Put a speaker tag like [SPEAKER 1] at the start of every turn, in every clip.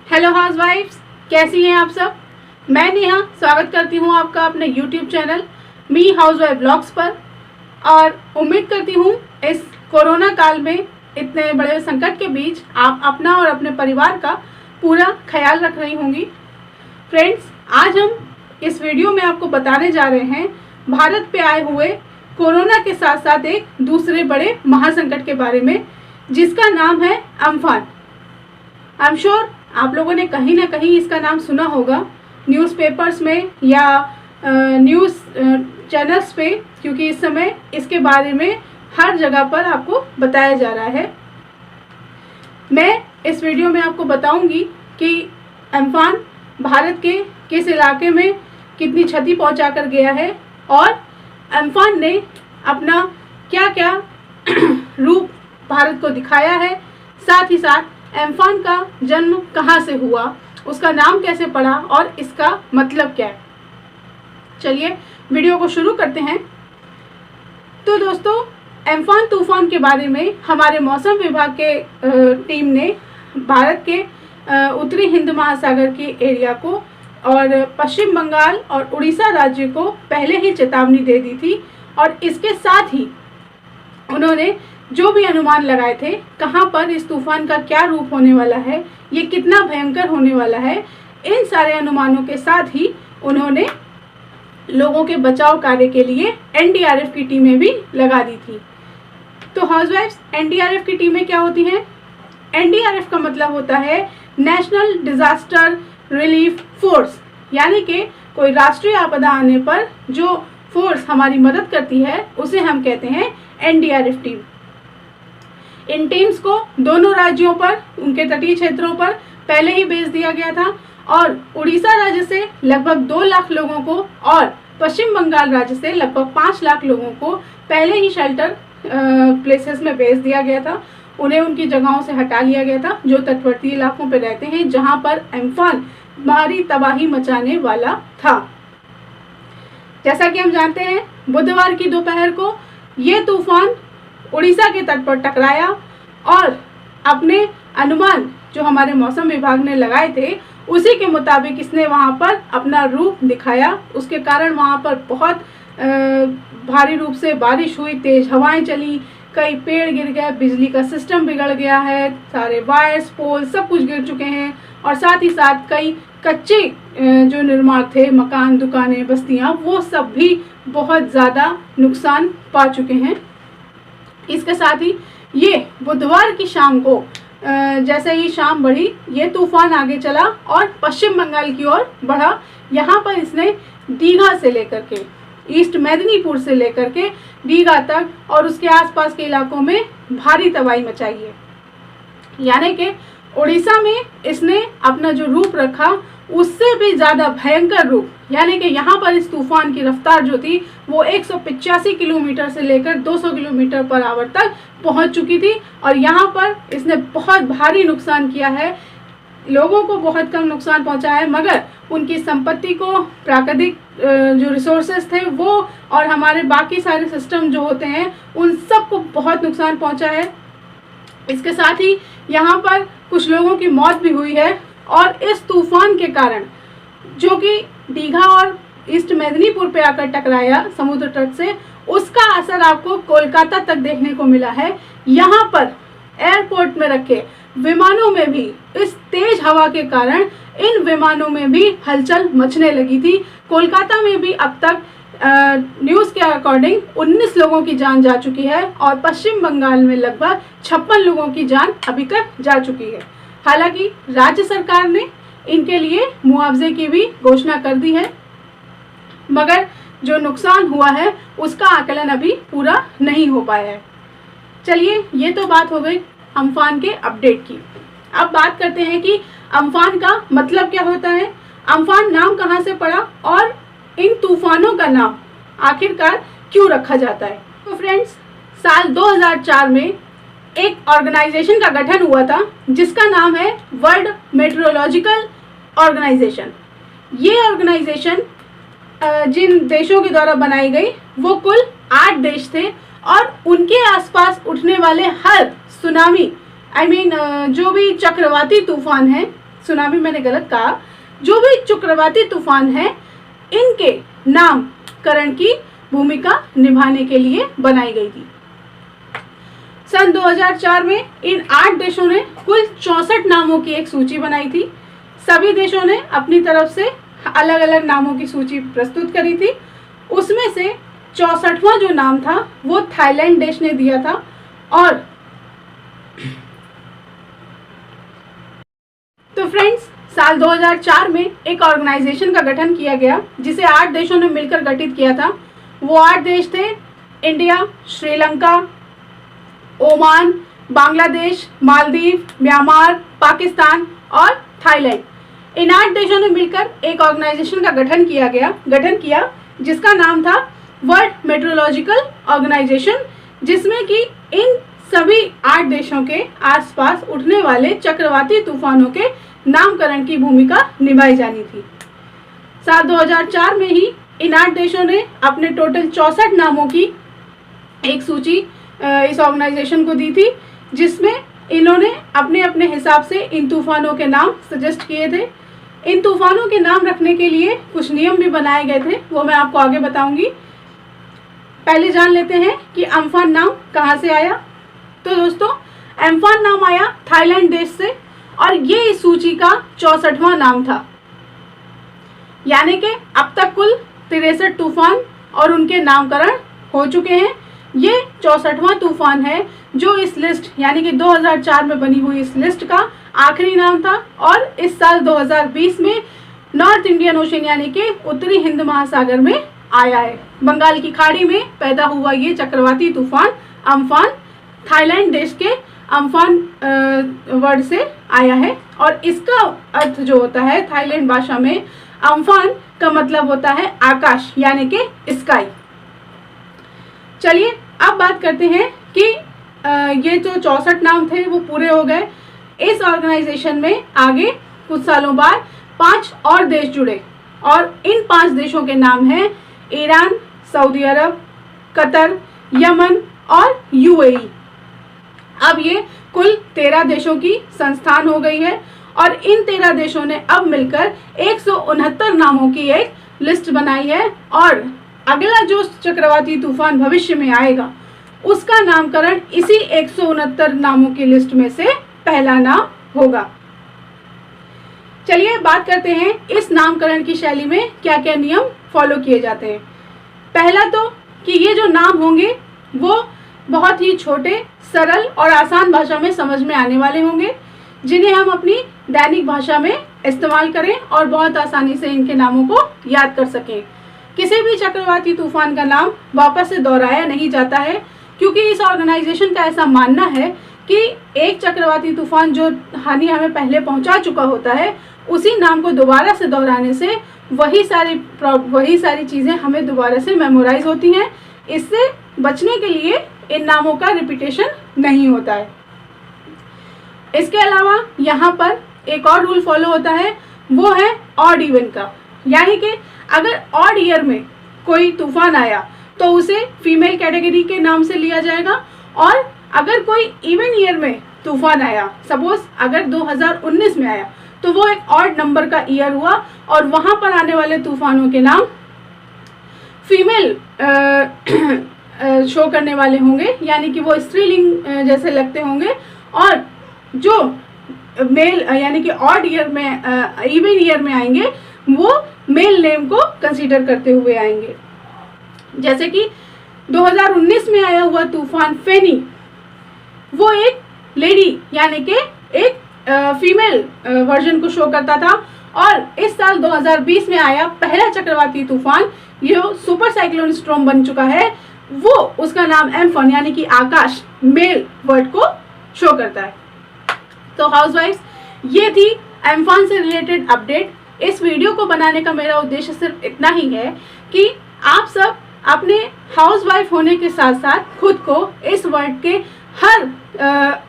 [SPEAKER 1] Hello हाउसवाइफ्स, कैसी हैं आप सब। मैं नेहा स्वागत करती हूं आपका अपने यूट्यूब चैनल मी हाउसवाइफ ब्लॉग्स पर। और उम्मीद करती हूं इस कोरोना काल में इतने बड़े संकट के बीच आप अपना और अपने परिवार का पूरा ख्याल रख रही होंगी। फ्रेंड्स, आज हम इस वीडियो में आपको बताने जा रहे हैं भारत पे आए हुए कोरोना के साथ साथ एक दूसरे बड़े महासंकट के बारे में, जिसका नाम है अम्फान। आई एम श्योर आप लोगों ने कहीं ना कहीं इसका नाम सुना होगा, न्यूज़पेपर्स में या न्यूज़ चैनल्स पे, क्योंकि इस समय इसके बारे में हर जगह पर आपको बताया जा रहा है। मैं इस वीडियो में आपको बताऊंगी कि अम्फान भारत के किस इलाके में कितनी क्षति पहुंचा कर गया है और अम्फान ने अपना क्या क्या रूप भारत को दिखाया है, साथ ही साथ अम्फान का जन्म कहाँ से हुआ, उसका नाम कैसे पड़ा और इसका मतलब क्या है। चलिए वीडियो को शुरू करते हैं। तो दोस्तों, अम्फान तूफान के बारे में हमारे मौसम विभाग के टीम ने भारत के उत्तरी हिंद महासागर के एरिया को और पश्चिम बंगाल और उड़ीसा राज्य को पहले ही चेतावनी दे दी थी। और इसके साथ ही उन्होंने जो भी अनुमान लगाए थे, कहाँ पर इस तूफान का क्या रूप होने वाला है, ये कितना भयंकर होने वाला है, इन सारे अनुमानों के साथ ही उन्होंने लोगों के बचाव कार्य के लिए एनडीआरएफ की टीमें भी लगा दी थी। तो हाउसवाइफ्स, एनडीआरएफ की टीमें क्या होती हैं? एनडीआरएफ का मतलब होता है नेशनल डिजास्टर रिलीफ फोर्स, यानी कि कोई राष्ट्रीय आपदा आने पर जो फोर्स हमारी मदद करती है उसे हम कहते हैं एनडीआरएफ टीम। इन टीम्स को दोनों राज्यों पर, उनके तटीय क्षेत्रों पर पहले ही भेज दिया गया था और उड़ीसा राज्य से लगभग 2 लाख लोगों को और पश्चिम बंगाल राज्य से लगभग 5 लाख लोगों को पहले ही शेल्टर प्लेसेस में भेज दिया गया था। उन्हें उनकी जगहों से हटा लिया गया था जो तटवर्ती इलाकों पर रहते हैं, जहां पर अम्फान भारी तबाही मचाने वाला था। जैसा कि हम जानते हैं, बुधवार की दोपहर को ये तूफान उड़ीसा के तट पर टकराया और अपने अनुमान जो हमारे मौसम विभाग ने लगाए थे उसी के मुताबिक इसने वहां पर अपना रूप दिखाया। उसके कारण वहां पर बहुत भारी रूप से बारिश हुई, तेज हवाएं चली, कई पेड़ गिर गए, बिजली का सिस्टम बिगड़ गया है, सारे वायर्स पोल सब कुछ गिर चुके हैं और साथ ही साथ कई कच्चे जो निर्माण थे, मकान, दुकानें, बस्तियां, वो सब भी बहुत ज़्यादा नुकसान पा चुके हैं। इसके साथ ही ये बुधवार की शाम को जैसे ही शाम बढ़ी, ये तूफान आगे चला और पश्चिम बंगाल की ओर बढ़ा। यहाँ पर इसने दीघा से लेकर के, ईस्ट मेदिनीपुर से लेकर के दीघा तक और उसके आसपास के इलाकों में भारी तबाही मचाई है। यानी कि उड़ीसा में इसने अपना जो रूप रखा उससे भी ज़्यादा भयंकर रूप, यानी कि यहाँ पर इस तूफान की रफ्तार जो थी वो 185 किलोमीटर से लेकर 200 किलोमीटर पर आवर तक पहुँच चुकी थी और यहाँ पर इसने बहुत भारी नुकसान किया है। लोगों को बहुत कम नुकसान पहुँचा है, मगर उनकी संपत्ति को, प्राकृतिक जो रिसोर्सेज थे वो और हमारे बाकी सारे सिस्टम जो होते हैं उन सबको बहुत नुकसान पहुँचा है। इसके साथ ही यहाँ पर कुछ लोगों की मौत भी हुई है और इस तूफान के कारण, जो कि दीघा और ईस्ट मेदिनीपुर पे आकर टकराया समुद्र तट से, उसका असर आपको कोलकाता तक देखने को मिला है। यहाँ पर एयरपोर्ट में रखे विमानों में भी इस तेज हवा के कारण इन विमानों में भी हलचल मचने लगी थी। कोलकाता में भी अब तक न्यूज़ के अकॉर्डिंग 19 लोगों की जान जा चुकी है और पश्चिम बंगाल में लगभग 56 लोगों की जान अभी तक जा चुकी है। हालांकि राज्य सरकार ने इनके लिए मुआवजे की भी घोषणा कर दी है, मगर जो नुकसान हुआ है उसका आकलन अभी पूरा नहीं हो पाया है। चलिए, ये तो बात हो गई अम्फान के अपडेट की। अब बात करते हैं कि अम्फान का मतलब क्या होता है, अम्फान नाम कहाँ से पड़ा और इन तूफानों का नाम आखिरकार क्यों रखा जाता है। तो फ्रेंड्स, साल 2004 में एक ऑर्गेनाइजेशन का गठन हुआ था जिसका नाम है वर्ल्ड मेट्रोलॉजिकल ऑर्गेनाइजेशन। ये ऑर्गेनाइजेशन जिन देशों के द्वारा बनाई गई वो कुल 8 देश थे और उनके आसपास उठने वाले हर सुनामी, जो भी चक्रवाती तूफान है, सुनामी मैंने गलत कहा, जो भी चक्रवाती तूफान है इनके नामकरण की भूमिका निभाने के लिए बनाई गई थी। सन 2004 में इन 8 देशों ने कुल 64 नामों की एक सूची बनाई थी। सभी देशों ने अपनी तरफ से अलग अलग नामों की सूची प्रस्तुत करी थी। उसमें से 64वां जो नाम था वो थाईलैंड देश ने दिया था। और तो फ्रेंड्स, साल 2004 में एक ऑर्गेनाइजेशन का गठन किया गया जिसे 8 देशों ने मिलकर गठित किया था। वो 8 देश थे India, Sri Lanka, Oman, Bangladesh, Maldives, Myanmar, Pakistan और थाईलैंड। इन 8 देशों ने मिलकर एक ऑर्गेनाइजेशन का गठन किया जिसका नाम था वर्ल्ड मेट्रोलॉजिकल ऑर्गेनाइजेशन, जिसमें कि इन सभी 8 देशों के आसपास उठने वाले चक्रवाती तूफानों के नामकरण की भूमिका निभाई जानी थी। साल 2004 में ही इन 8 देशों ने अपने टोटल 64 नामों की एक सूची इस ऑर्गेनाइजेशन को दी थी, जिसमें इन्होंने अपने अपने हिसाब से इन तूफानों के नाम सजेस्ट किए थे। इन तूफानों के नाम रखने के लिए कुछ नियम भी बनाए गए थे, वो मैं आपको आगे बताऊंगी। पहले जान लेते हैं कि अम्फान नाम कहाँ से आया। तो दोस्तों, अम्फान नाम आया थाईलैंड देश से और ये इस सूची का 64वां नाम था। यानी कि अब तक कुल 63 तूफान और उनके नामकरण हो चुके हैं। ये 64वां तूफान है जो इस लिस्ट यानी कि 2004 में बनी हुई इस लिस्ट का आखिरी नाम था। और इस साल 2020 में नॉर्थ इंडियन ओशन यानी कि उत्तरी हिंद महासागर में आया है। बंगाल की खाड़ी में पैदा हुआ ये चक्रवाती तूफान अम्फान थाईलैंड देश के अम्फान वर्ड से आया है। और इसका अर्थ जो होता है थाईलैंड भाषा में, अम्फान का मतलब होता है आकाश यानी कि स्काई। चलिए अब बात करते हैं कि ये जो 64 नाम थे वो पूरे हो गए। इस ऑर्गेनाइजेशन में आगे कुछ सालों बाद 5 और देश जुड़े और इन 5 देशों के नाम हैं ईरान, सऊदी अरब, कतर, यमन और यूएई। अब ये कुल 13 देशों की संस्थान हो गई है और इन 13 देशों ने अब मिलकर 169 नामों की एक लिस्ट बनाई है। और अगला जो चक्रवाती तूफान भविष्य में आएगा उसका नामकरण इसी 169 नामों की लिस्ट में से पहला नाम होगा। चलिए बात करते हैं इस नामकरण की शैली में क्या क्या नियम फॉलो किए जाते हैं। पहला तो कि ये जो नाम होंगे वो बहुत ही छोटे, सरल और आसान भाषा में समझ में आने वाले होंगे, जिन्हें हम अपनी दैनिक भाषा में इस्तेमाल करें और बहुत आसानी से इनके नामों को याद कर सकें। किसी भी चक्रवाती तूफान का नाम वापस से दोहराया नहीं जाता है, क्योंकि इस ऑर्गेनाइजेशन का ऐसा मानना है कि एक चक्रवाती तूफान जो हानि हमें पहले पहुंचा चुका होता है उसी नाम को दोबारा से दोहराने से वही सारी चीज़ें हमें दोबारा से मेमोराइज होती हैं। इससे बचने के लिए इन नामों का रिपीटेशन नहीं होता है। इसके अलावा यहाँ पर एक और रूल फॉलो होता है, वो है ऑड इवन का। यानी कि अगर ऑड ईयर में कोई तूफान आया तो उसे फीमेल कैटेगरी के नाम से लिया जाएगा, और अगर कोई इवन ईयर में तूफान आया, सपोज अगर 2019 में आया, तो वो एक ऑड नंबर का ईयर हुआ और वहाँ पर आने वाले तूफानों के नाम फीमेल शो करने वाले होंगे, यानी कि वो स्त्रीलिंग जैसे लगते होंगे। और जो मेल यानी कि ऑड ईयर में इवन ईयर में आएंगे वो मेल नेम को कंसीडर करते हुए आएंगे। जैसे कि 2019 में आया हुआ तूफान फेनी, वो एक लेडी यानी कि एक फीमेल वर्जन को शो करता था। और इस साल 2020 में आया पहला चक्रवाती तूफान, ये सुपर साइक्लोन स्टॉर्म बन चुका है, वो उसका नाम एम्फन यानी कि आकाश मेल वर्ड को शो करता है। तो हाउसवाइफ्स, ये थी एम्फन से रिलेटेड अपडेट। इस वीडियो को बनाने का मेरा उद्देश्य सिर्फ इतना ही है कि आप सब अपने हाउसवाइफ होने के साथ साथ खुद को इस वर्ल्ड के हर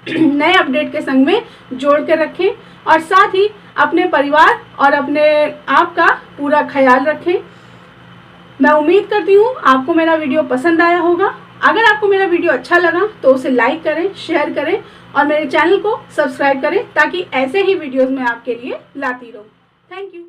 [SPEAKER 1] नए अपडेट के संग में जोड़ कर रखें और साथ ही अपने परिवार और अपने आप का पूरा ख्याल रखें। मैं उम्मीद करती हूँ आपको मेरा वीडियो पसंद आया होगा। अगर आपको मेरा वीडियो अच्छा लगा तो उसे लाइक करें, शेयर करें और मेरे चैनल को सब्सक्राइब करें ताकि ऐसे ही वीडियोस मैं आपके लिए लाती रहूं। Thank you.